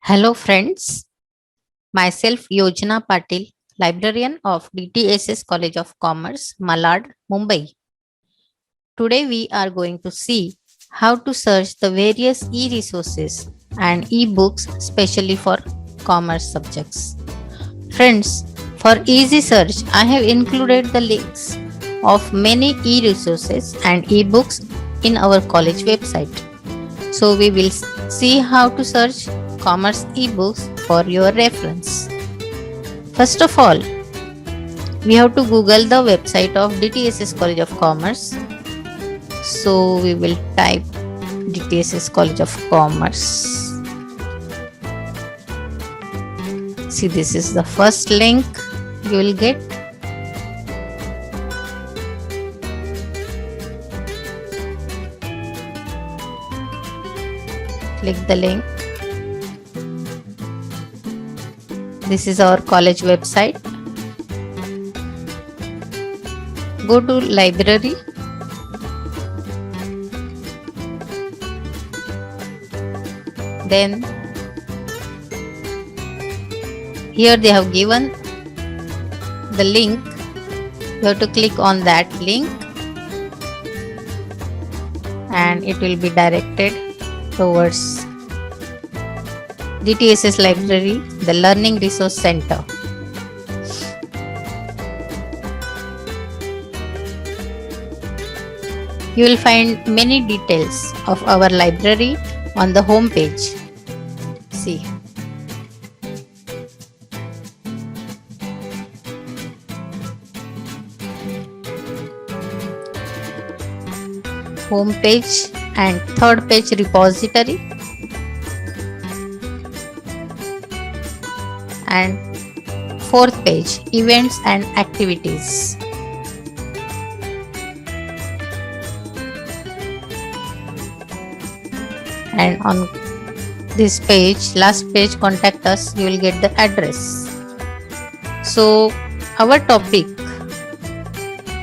Hello, friends. Myself Yojana Patil, librarian of DTSS College of Commerce, Malad, Mumbai. Today, we are going to see how to search the various e resources and e books, especially for commerce subjects. Friends, for easy search, I have included the links of many e resources and e books in our college website. So, we will see how to search commerce ebooks for your reference. First of all, we have to Google the website of DTSS College of Commerce. So we will type DTSS College of Commerce. See, this is the first link you will get. Click the link. This is our college website. Go to library. Then here they have given the link. You have to click on that link and it will be directed towards DTSS Library, the Learning Resource Center. You will find many details of our library on the home page. See. Home page and third page repository. And fourth page events and activities. And on this page, last page, contact us, you will get the address. So our topic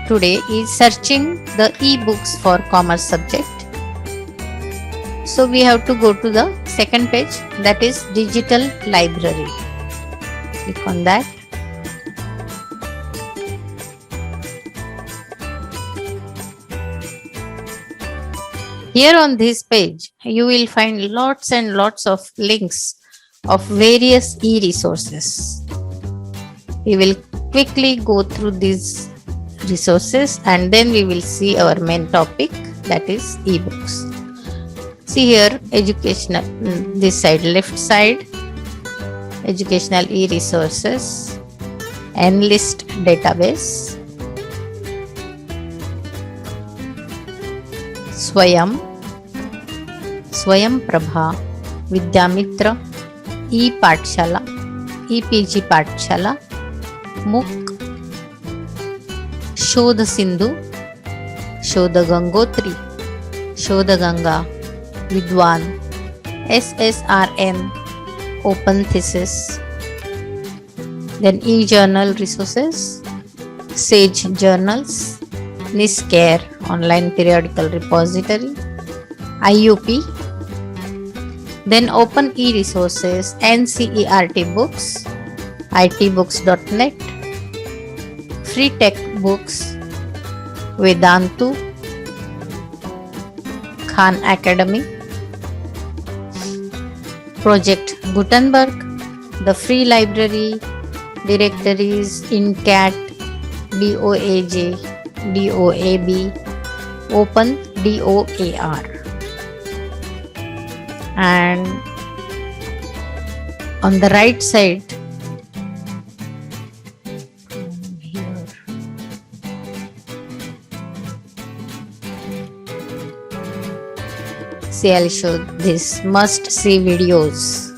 today is searching the e-books for commerce subject. So we have to go to the second page, that is digital library. Click on that. Here on this page, you will find lots and lots of links of various e-resources. We will quickly go through these resources and then we will see our main topic, that is e-books. See here, educational, this side, left side, educational e-resources, Enlist database, Swayam, Swayam Prabha, Vidyamitra, e-Pathshala, e-PG Pathshala, MOOC, Shodh Sindhu, Shodh Gangotri, Shodh Ganga, Vidwan, SSRM, Open Thesis, then e-journal resources, Sage Journals, Niscare, Online Periodical Repository, IUP, then Open e-resources, NCERT Books, itbooks.net, Free Tech Books, Vedantu, Khan Academy, Project Gutenberg, the Free Library, Directories, INCAT, DOAJ, DOAB, Open DOAR. And on the right side, here, see, I'll show this must see videos.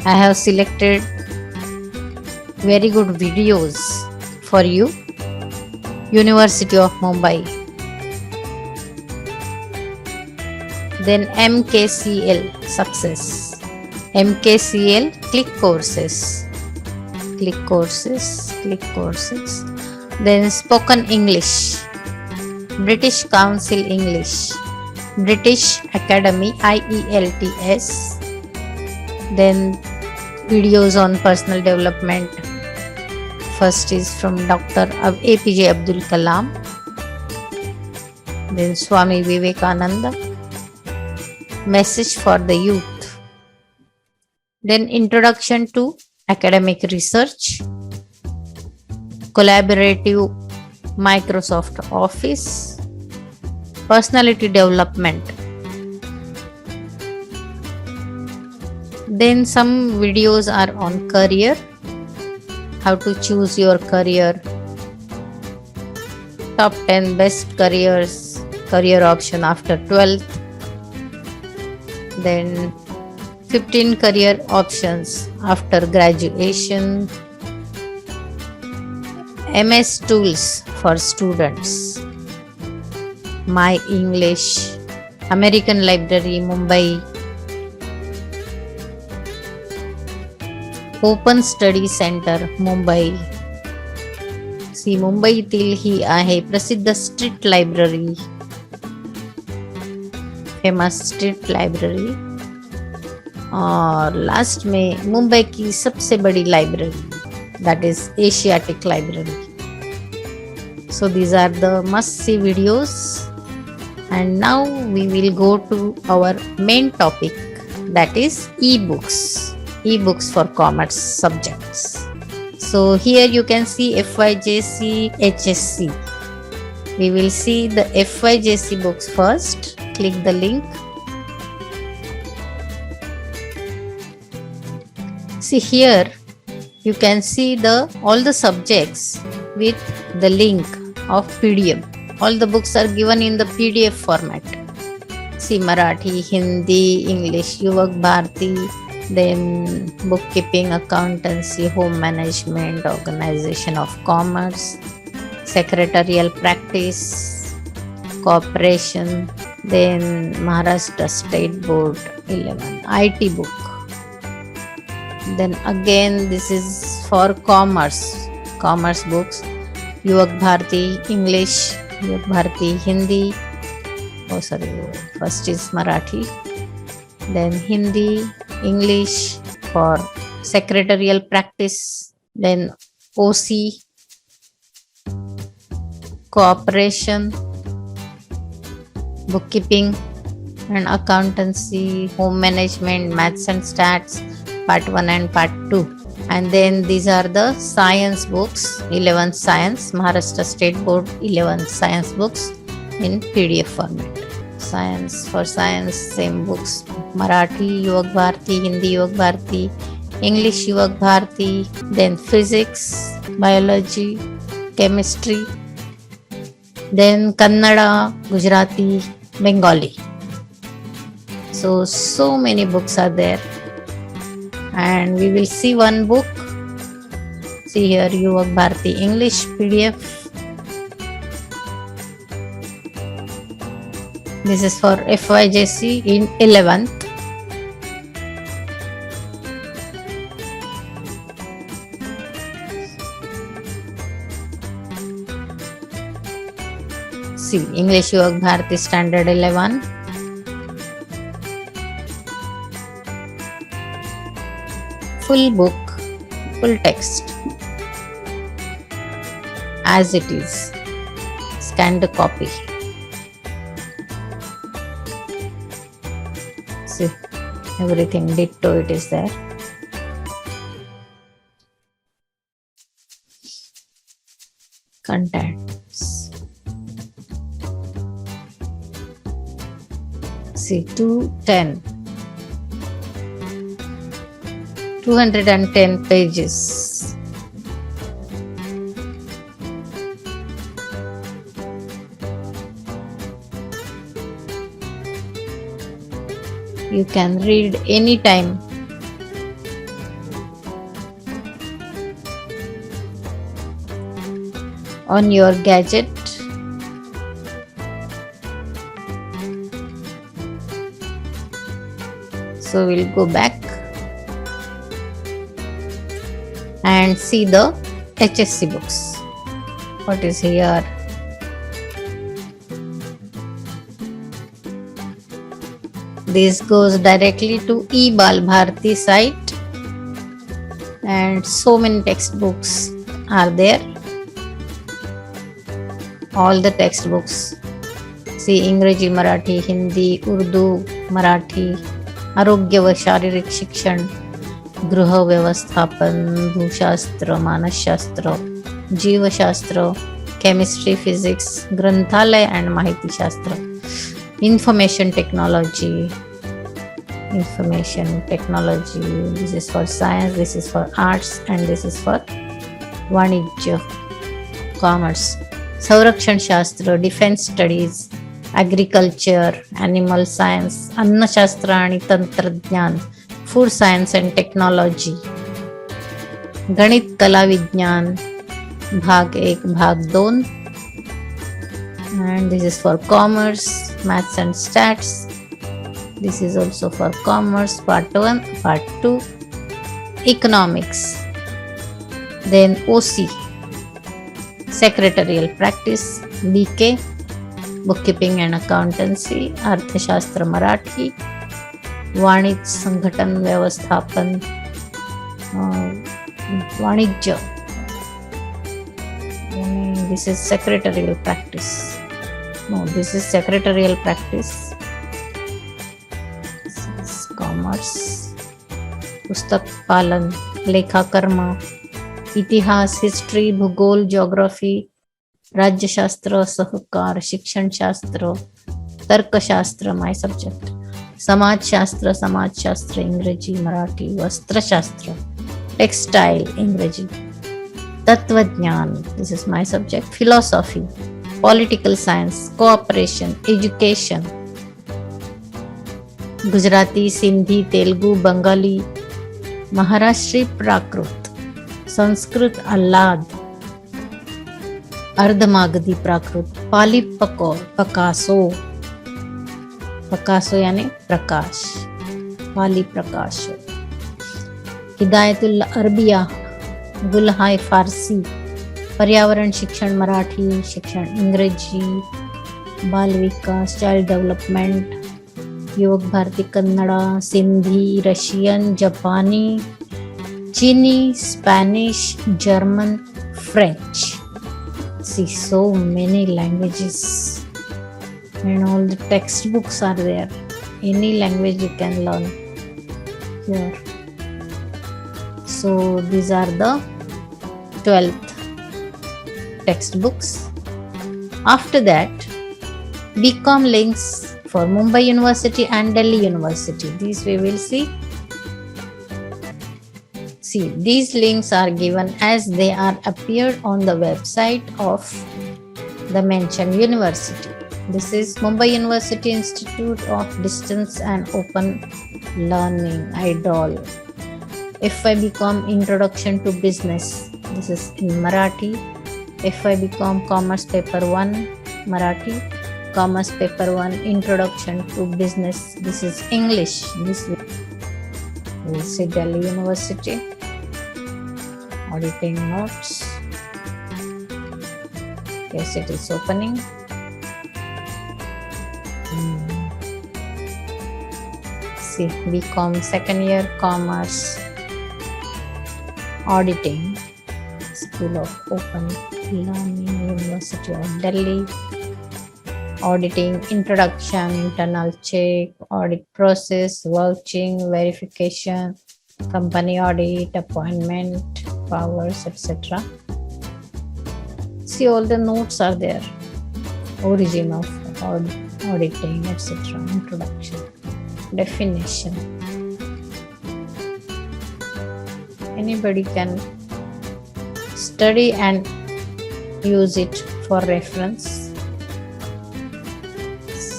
I have selected very good videos for you. University of Mumbai. Then MKCL success. MKCL click courses. Click courses. Click courses. Then spoken English. British Council English. British Academy IELTS. Then videos on personal development. First is from Dr. APJ Abdul Kalam. Then Swami Vivekananda. Message for the youth. Then introduction to academic research. Collaborative Microsoft Office. Personality development. Then some videos are on career, how to choose your career, top 10 best career option after 12th, then 15 career options after graduation, MS tools for students, My English, American Library, Mumbai, open study centre Mumbai. सी मुंबईतील ही आहे प्रसिद्ध street library, famous street library. और last में मुंबई की सबसे बड़ी library, that is Asiatic library. So these are the must-see videos, and now we will go to our main topic, that is e-books for commerce subjects. So here you can see FYJC, HSC. We will see the FYJC books first. Click the link. See here you can see all the subjects with the link of PDF. All the books are given in the PDF format. See Marathi, Hindi, English, Yuvak Bharti, then bookkeeping, accountancy, home management, organization of commerce, secretarial practice, cooperation, then Maharashtra State Board 11, IT book. Then again this is for commerce books, Yuvak Bharti English, Yuvak Bharti Hindi, first is Marathi, then Hindi, English for secretarial practice, then OC, cooperation, bookkeeping and accountancy, home management, maths and stats, part 1 and part 2. And then these are the science books, 11 science, Maharashtra State Board 11 science books in PDF format. Science, for science, same books, Marathi Yuvak Bharti, Hindi Yuvak Bharti, English Yuvak Bharti, then physics, biology, chemistry, then Kannada, Gujarati, Bengali. So many books are there, and we will see one book. See here, Yuvak Bharti English PDF. This is for FYJC in 11th. See, English Yuvak Bharti Standard 11. Full book, full text, as it is. Scan the copy. See, everything ditto it is there. Contents. See, 210 pages. You can read anytime. On your gadget. So we'll go back and see the HSC books. What is here? This goes directly to eBal Bharti site, and so many textbooks are there. All the textbooks. See, इंग्रजी, मराठी, हिंदी, उर्दू, मराठी, आरोग्य व शारीरिक शिक्षण, गृह व्यवस्थापन, भूशास्त्र, मानसशास्त्र, जीवशास्त्र, chemistry, physics, ग्रंथालय and माहितीशास्त्र, information technology, this is for science, this is for arts, and this is for वाणिज्य, commerce, संरक्षण शास्त्र, defence studies, agriculture, animal science, अन्नशास्त्र आणि तंत्रज्ञान, फूड सायन्स अँड टेक्नॉलॉजी, गणित, कला, विज्ञान, भाग 1, भाग 2, and this is for commerce, maths and stats. This is also for commerce, part 1, part 2, economics, then OC, secretarial practice, BK, bookkeeping and accountancy, अर्थशास्त्र मराठी, वाणिज्य संघटन व्यवस्थापन, वाणिज्य, this is secretarial practice. No, this is secretarial practice. This is commerce, पुस्तक पालन, लेखाकर्म, इतिहास, history, भूगोल, geography, राज्यशास्त्र, सहकार, शिक्षणशास्त्र, तर्कशास्त्र, माय सब्जेक्ट, समाजशास्त्र, इंग्रजी, मराठी, वस्त्रशास्त्र, टेक्सटाईल, इंग्रजी, तत्वज्ञान, this is my subject, philosophy, political science, cooperation, education, Gujarati, Sindhi, Telugu, Bengali, Maharashtri, Prakrit, Sanskrit, अल्लाद, अर्धमागधी प्राकृत, पाली, पकासो यानी प्रकाश, पाली प्रकाश, हिदायतुल अरबिया, गुलहाय फारसी, पर्यावरण शिक्षण मराठी, शिक्षण इंग्रजी, बाल विकास, चाइल्ड डेवलपमेंट, युवक भारती कन्नडा, सिंधी, रशियन, जपानी, चीनी, Spanish, German, French. See, so many languages and all the textbooks are there. Any language you can learn here. So these are the 12th textbooks. After that, BCom links for Mumbai University and Delhi University. These we will see. See, these links are given as they are appeared on the website of the mentioned university. This is Mumbai University Institute of Distance and Open Learning, IDOL. FY BCom Introduction to Business. This is in Marathi. FY BCom Commerce Paper 1, Marathi. Commerce Paper 1, Introduction to Business. This is English. This will see Delhi University. Auditing notes. Yes, it is opening. See, BCom second year, Commerce, Auditing, School of Open Learning, University of Delhi. Auditing, Introduction, Internal Check, Audit Process, Vouching, Verification, Company Audit, Appointment, Powers, etc. See, all the notes are there. Origin of auditing, etc. Introduction, definition. Anybody can study and use it for reference.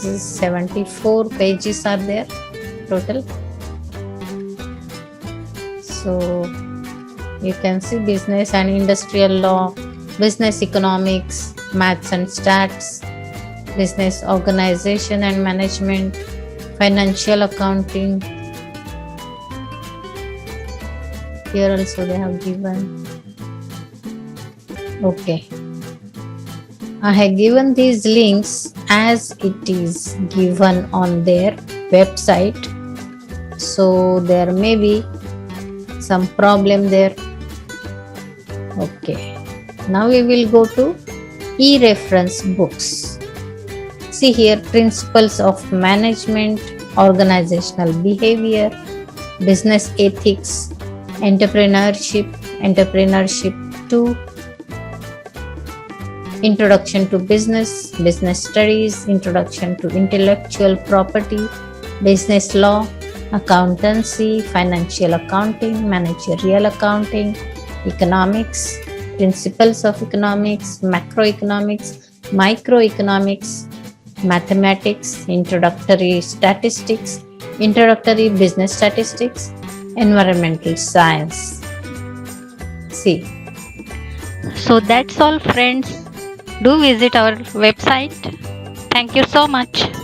74 pages are there total. So you can see business and industrial law, business economics, maths and stats, business organization and management, financial accounting. Here also they have given. Okay, I have given these links as it is given on their website, so there may be some problem there. Okay, now we will go to e-reference books. See here, principles of management, organizational behavior, business ethics, entrepreneurship 2, introduction to business, business studies, introduction to intellectual property, business law, accountancy, financial accounting, managerial accounting, economics, principles of economics, macroeconomics, microeconomics, mathematics, introductory statistics, introductory business statistics, environmental science. See. So that's all, friends. Do visit our website. Thank you so much.